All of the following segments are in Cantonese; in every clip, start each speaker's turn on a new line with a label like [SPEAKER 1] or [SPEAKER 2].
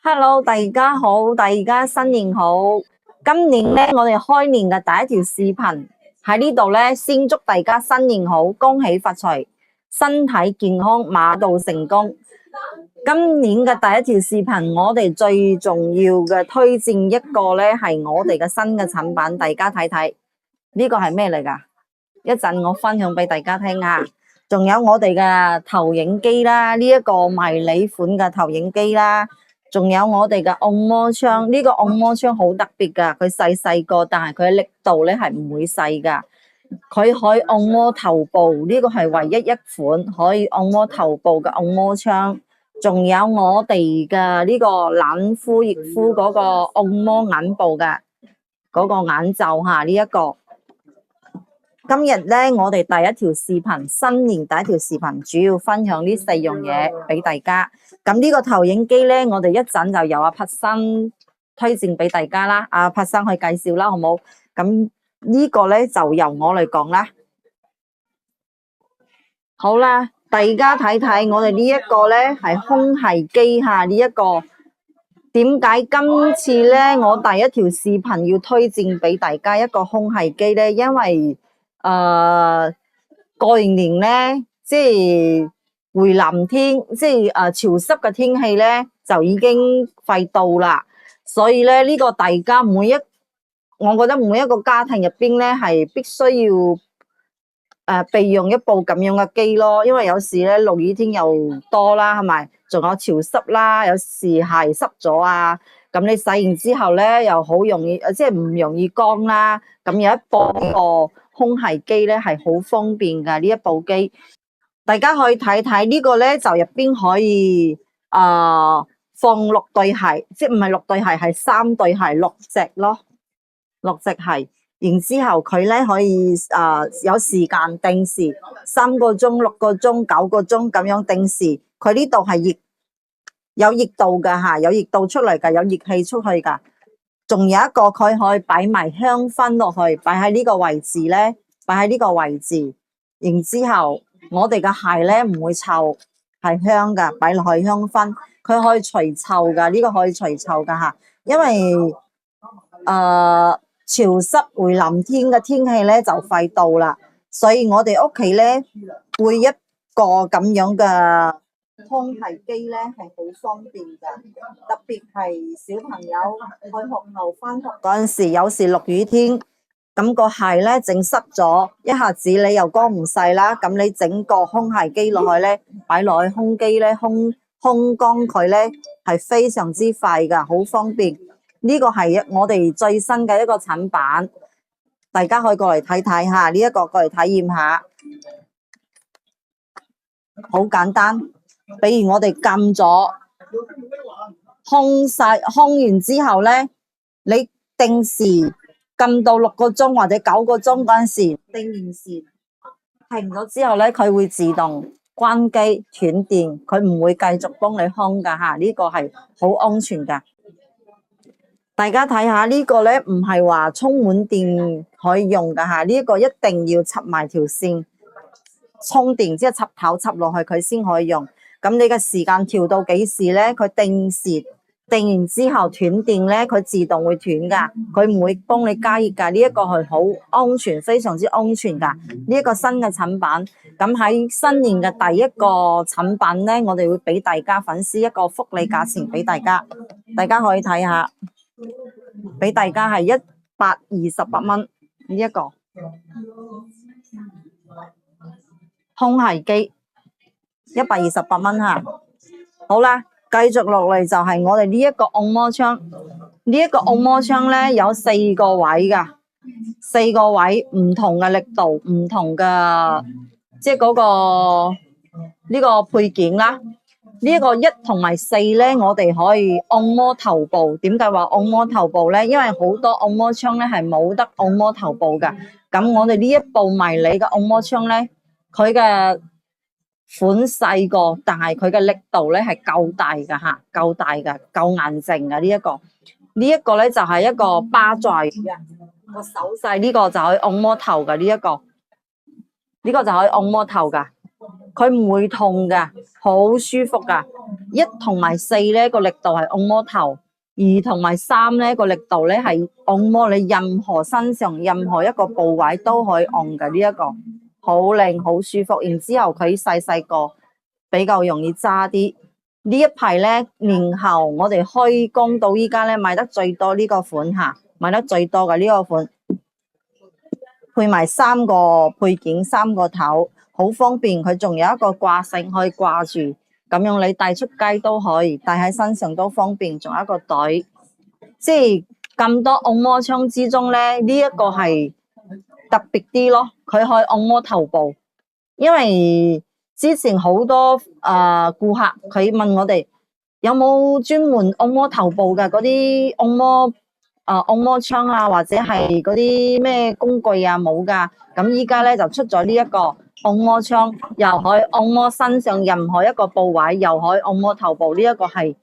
[SPEAKER 1] Hello，大家好，大家新年好。今年咧，我哋開年嘅第一條視頻喺呢度咧，先祝大家新年好，恭喜發財，身體健康，馬到成功。今年嘅第一條視頻，我哋最重要嘅推薦一個咧，係我哋嘅新嘅產品，大家睇睇呢個係咩嚟㗎？一陣我分享俾大家聽啊。仲有我哋嘅投影機啦，呢一個迷你款嘅投影機啦。仲有我哋嘅按摩槍，呢個按摩槍好特別噶，佢細細個，但係佢嘅力度咧係唔會細噶，佢可以按摩頭部，呢個係唯一一款可以按摩頭部嘅按摩槍。仲有我哋嘅呢個冷敷熱敷嗰個按摩眼部嘅嗰個眼罩吓，呢一個。今日咧，我哋第一條視頻，新年第一條視頻，主要分享呢四樣嘢俾大家。咁呢個投影機咧，我哋一陣就由阿柏生推薦俾大家啦。阿柏生去介紹啦，好冇？咁呢個咧就由我嚟講啦。好啦，大家睇睇我哋呢一個咧係空氣機吓，呢一個點解今次咧我第一條視頻要推薦俾大家一個空氣機咧？因為過完年咧，即係回南天，即係潮濕嘅天氣咧，就已經快到啦。所以咧，呢個大家我覺得每一個家庭入邊咧，係必須要備用一部咁樣嘅機咯。因為有時咧落雨天又多啦，係咪？仲有潮濕啦，有時鞋濕咗啊。咁你洗完之後咧，又好容易，即係唔容易乾啦。咁有一部呢個空氣機咧，係好方便噶。呢一部機，大家可以睇睇呢個咧，就入邊可以放6對鞋，即係唔係6對鞋，係3對鞋，6隻咯，6隻鞋。然之後佢咧可以有時間定時，3個鐘、6個鐘、9個鐘咁樣定時。佢呢度係有熱度噶吓，有熱度出嚟噶，有熱氣出去噶。仲有一個佢可以擺埋香薰落去，擺喺呢個位置咧，擺喺呢個位置。然之後我哋嘅鞋咧唔會臭，係香噶，擺落去香薰，佢可以除臭噶，呢個可以除臭噶吓。因為潮濕回南天嘅天氣咧就快到啦，所以我哋屋企咧會一個咁樣嘅空氣機咧係好方便噶，特別係小朋友去學校翻學嗰陣時，有時落雨天，咁個鞋咧整濕咗，一下子你又乾唔晒啦，咁你整個空氣機落去咧，擺落去空機咧，空乾佢咧係非常之快噶，好方便。呢個係我哋最新嘅一個產品，大家可以過嚟睇睇下，呢一個過嚟體驗下，好簡單。比如我哋撳咗空完之後咧，你定時撳到6個鐘或者9個鐘嗰陣時，定完時停咗之後咧，佢會自動關機斷電，佢唔會繼續幫你空噶吓，呢個係好安全噶。大家睇下呢個咧，唔係話充滿電可以用噶吓，呢個一定要插埋條線充電，即係插頭插落去佢先可以用。咁你嘅時間調到幾時咧？佢定完之後斷電咧，佢自動會斷噶，佢唔會幫你加熱噶。呢一個係好安全，非常之安全噶。呢一個新嘅產品，咁喺新年嘅第一個產品咧，我哋會俾大家粉絲一個福利價錢俾大家，大家可以睇下。俾大家係128蚊呢一個空氣機，128蚊吓。好啦，繼續落嚟就係我哋呢一個按摩槍。呢一個按摩槍咧有4個位噶，4個位唔同嘅力度，唔同嘅即係嗰個呢個配件啦。呢一個1同埋4咧，我哋可以按摩頭部。點解話按摩頭部咧？因為好多按摩槍咧係冇得按摩頭部噶。咁我哋呢一部迷你嘅按摩槍咧，佢嘅款細個，但係佢嘅力度咧係夠大噶吓，夠大噶，夠硬淨噶。呢一個咧就係一個巴載嘅個手勢，呢個就可以按摩頭噶。呢個就可以按摩頭噶。佢唔會痛噶，好舒服噶。1同埋4咧個力度係按摩頭，2同埋3咧個力度咧係按摩你任何身上任何一個部位都可以按嘅，呢一個好靚好舒服。然之後佢細細個比較容易揸啲。呢一排咧年後我哋開工到依家咧買得最多呢個款吓，買得最多嘅呢個款，配埋3個配件3個頭，好方便。佢仲有一個掛繩可以掛住，咁樣你帶出街都可以，帶喺身上都方便。仲有一個袋，即係咁多按摩槍之中咧，呢一個係特別啲咯。佢可以按摩頭部，因為之前好多顧客佢問我哋有冇專門按摩頭部嘅嗰啲按摩槍啊，或者係嗰啲咩工具啊，冇噶。咁依家咧就出咗呢一個按摩槍，又可以按摩身上任何一個部位，又可以按摩頭部。呢一個係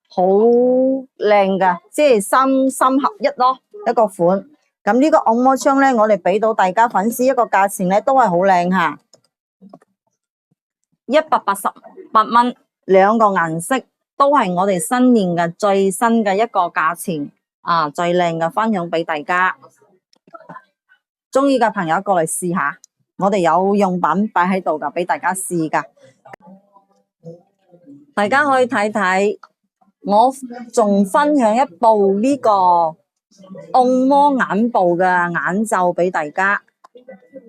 [SPEAKER 1] 好靚噶，即係三合一咯，一個款。咁呢個按摩槍咧，我哋俾到大家粉絲一個價錢咧，都係好靚吓，188蚊，2個顏色都係我哋新年嘅最新嘅一個價錢啊，最靚嘅分享俾大家。中意嘅朋友過嚟試下，我哋有用品擺喺度噶，俾大家試噶。大家可以睇睇，我仲分享一部呢個按摩眼部嘅眼罩俾大家。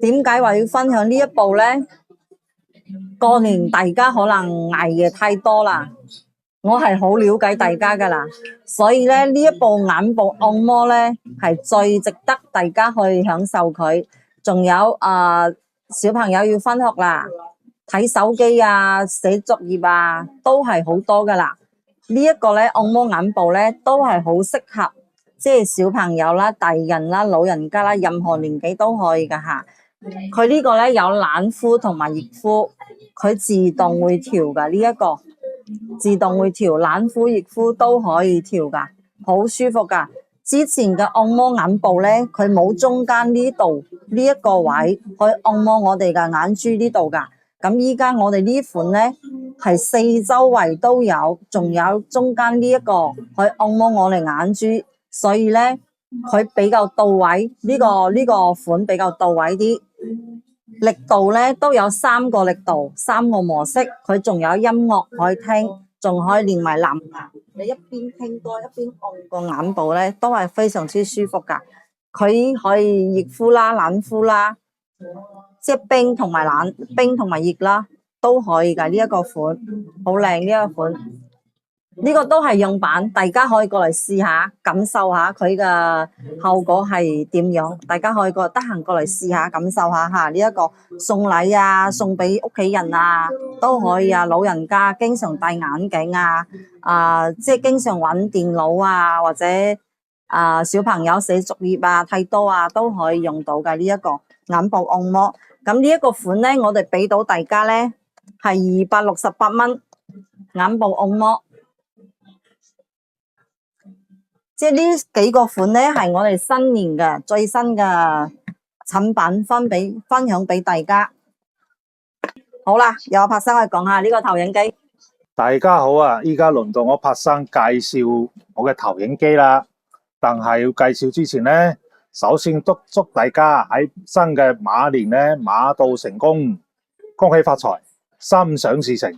[SPEAKER 1] 點解話要分享呢一部呢？過年大家可能捱夜太多啦，我係好了解大家噶啦，所以咧呢一部眼部按摩咧係最值得大家去享受佢。仲有小朋友要返學啦，睇手機啊、寫作業啊，都係好多噶啦。呢一個咧按摩眼部咧都係好適合，即係小朋友啦、大人啦、老人家啦，任何年紀都可以噶吓。佢呢個咧有冷敷同埋熱敷，佢自動會調噶，呢一個自動會調，冷敷熱敷都可以調噶，好舒服噶。之前嘅按摩眼部咧，佢冇中間呢度呢一個位去按摩我哋嘅眼珠呢度噶。咁依家我哋呢款咧係四周圍都有，仲有中間呢一個去按摩我哋眼珠，所以咧佢比較到位，呢個款比較到位啲。力度咧都有3個力度，3個模式，佢仲有音樂可以聽，仲可以連埋藍牙。你一邊聽歌一邊按個眼部咧，都係非常之舒服噶。佢可以熱敷啦、冷敷啦，即係冰同埋冷、冰同埋熱啦，都可以噶。呢一個款好靚，呢一個款。呢個都係樣板，大家可以過嚟試下，感受下佢嘅效果係點樣。大家可以得閒過嚟試下，感受下吓。呢一個送禮啊，送俾屋企人啊，都可以啊。老人家經常戴眼鏡啊，即係經常玩電腦啊，或者小朋友寫作業啊太多啊，都可以用到嘅呢一個眼部按摩。咁呢一個款咧，我哋俾到大家咧係268蚊眼部按摩。即係呢幾個款咧，係我哋新年嘅最新嘅產品分享俾大家。好啦，由我柏生去講下呢個投影機。
[SPEAKER 2] 大家好啊！依家輪到我柏生介紹我嘅投影機啦。但係要介紹之前咧，首先祝大家喺新嘅馬年咧馬到成功，恭喜發財，心想事成。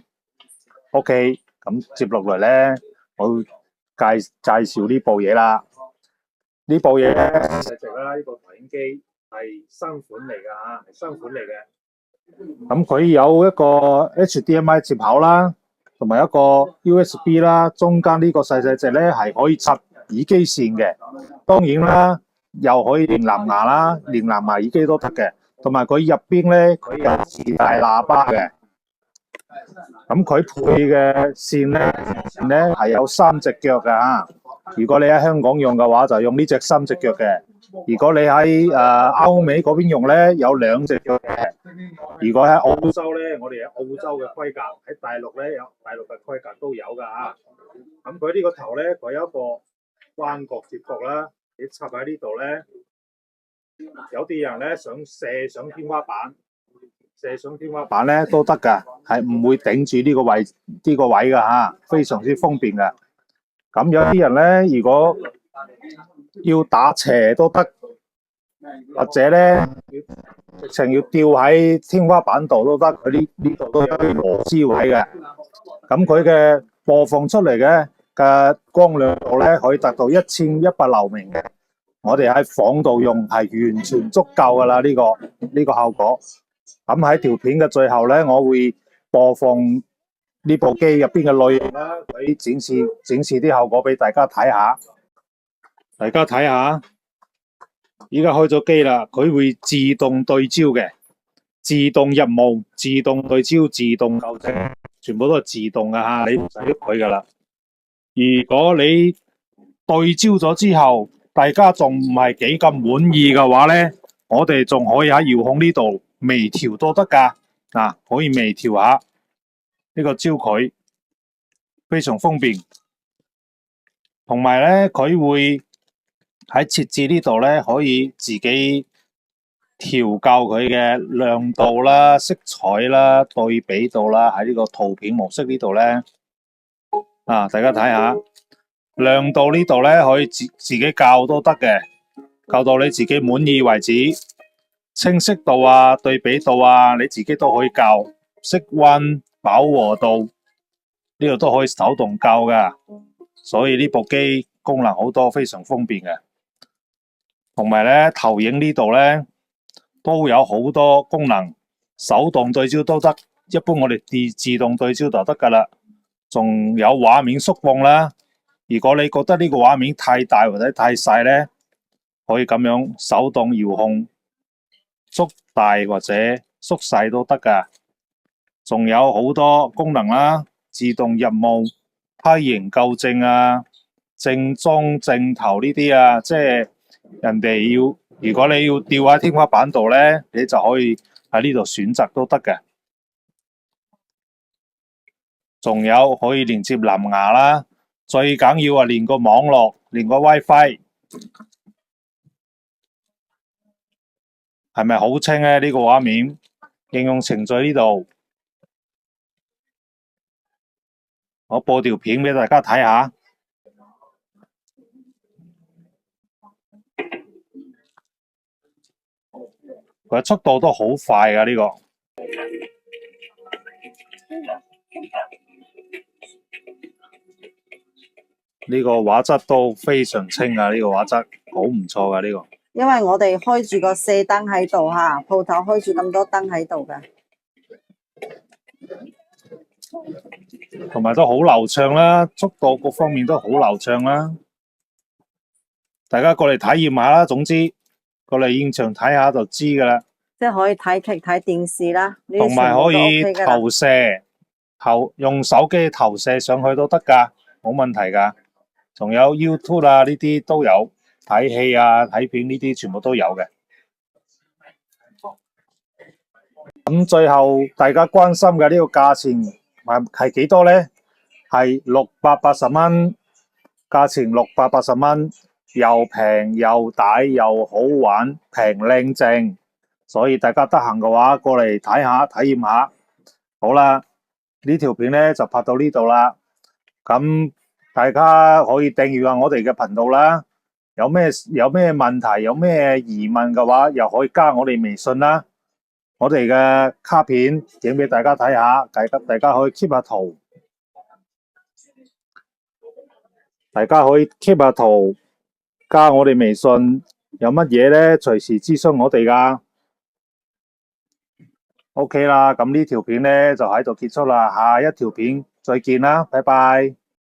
[SPEAKER 2] OK，咁接落嚟咧，我介紹呢部嘢啦。呢部嘢咧，細隻啦，呢部投影機係新款嚟噶吓，係新款嚟嘅。咁佢有一個 HDMI 接口啦，同埋一個 USB 啦，中間呢個細隻咧係可以插耳機線嘅。當然啦，又可以連藍牙啦，連藍牙耳機都得嘅。同埋佢入邊咧，佢有自帶喇叭嘅。咁佢配嘅線咧係有3隻腳嘅吓。如果你喺香港用嘅話，就用呢隻3隻腳嘅；如果你喺歐美嗰邊用咧，有2隻腳嘅。如果喺澳洲咧，我哋有澳洲嘅規格；喺大陸咧，有大陸嘅規格都有噶吓。咁佢呢個頭咧，佢有一個彎角接駁啦，你插喺呢度咧。有啲人咧想射上天花板，射上天花板咧都得噶，係唔會頂住呢個位噶吓，非常之方便噶。咁有啲人咧，如果要打斜都得，或者咧直情要吊喺天花板度都得。佢呢度都有啲螺絲位嘅。咁佢嘅播放出嚟嘅光亮度咧，可以達到1100流明嘅。我哋喺房度用係完全足夠噶啦，呢個效果。咁喺條片嘅最後咧，我會播放呢部機入邊嘅內容啦，佢展示啲效果俾大家睇下。大家睇下，依家開咗機啦，佢會自動對焦嘅，自動入霧、自動對焦、自動校正，全部都係自動噶吓，你唔使喐佢噶啦。如果你對焦咗之後，大家仲唔係幾咁滿意嘅話咧，我哋仲可以喺遙控呢度微調都得噶，可以微調下呢個焦距，非常方便。同埋咧，佢會喺設置呢度咧，可以自己調校佢嘅亮度啦、色彩啦、對比度啦，喺呢個圖片模式呢度咧，大家睇下。亮度呢度咧可以自己校都得嘅，校到你自己滿意為止。清晰度啊、對比度啊，你自己都可以校。色溫、飽和度呢度都可以手動校噶，所以呢部機功能好多，非常方便嘅。同埋咧，投影呢度咧都有好多功能，手動對焦都得，一般我哋自動對焦就得噶啦。仲有畫面縮放啦。如果你覺得呢個畫面太大或者太細咧，可以咁樣手動遙控縮大或者縮細都得噶。仲有好多功能啦，自動入霧、梯形校正啊、正中正頭呢啲啊，即係人哋如果你要吊喺天花板度咧，你就可以喺呢度選擇都得嘅。仲有可以連接藍牙啦。最緊要啊，連個網絡，連個 WiFi， 係咪好清咧？呢個畫面應用程序呢度，我播條片俾大家睇下。佢速度都好快噶呢個。呢個畫質都非常清啊！呢個畫質好唔錯噶呢個。
[SPEAKER 1] 因為我哋開住個射燈喺度吓，鋪頭開住咁多燈喺度噶，
[SPEAKER 2] 同埋都好流暢啦，速度各方面都好流暢啦。大家過嚟體驗下啦，總之過嚟現場睇下就知噶啦。
[SPEAKER 1] 即係可以睇劇睇電視啦，
[SPEAKER 2] 同埋可以投射，用手機投射上去都得噶，冇問題噶。仲有 YouTube 啊，呢啲都有，睇戲啊、睇片呢啲全部都有嘅。咁最後大家關心嘅呢個價錢係幾多呢？係680蚊，價錢680蚊，又平又大又好玩，平靚正。所以大家得閒嘅話過嚟睇下體驗下。好啦，呢條片呢就拍到呢度啦。咁大家可以訂閱下我哋嘅頻道啦。有咩問題，有咩疑問嘅話，又可以加我哋微信啦。我哋嘅卡片影俾大家睇下，大家可以 keep 下圖。大家可以 keep 下圖，加我哋微信。有乜嘢呢？隨時諮詢我哋噶。OK 啦，咁呢條片呢就喺度結束啦，下一條片再見啦，拜拜。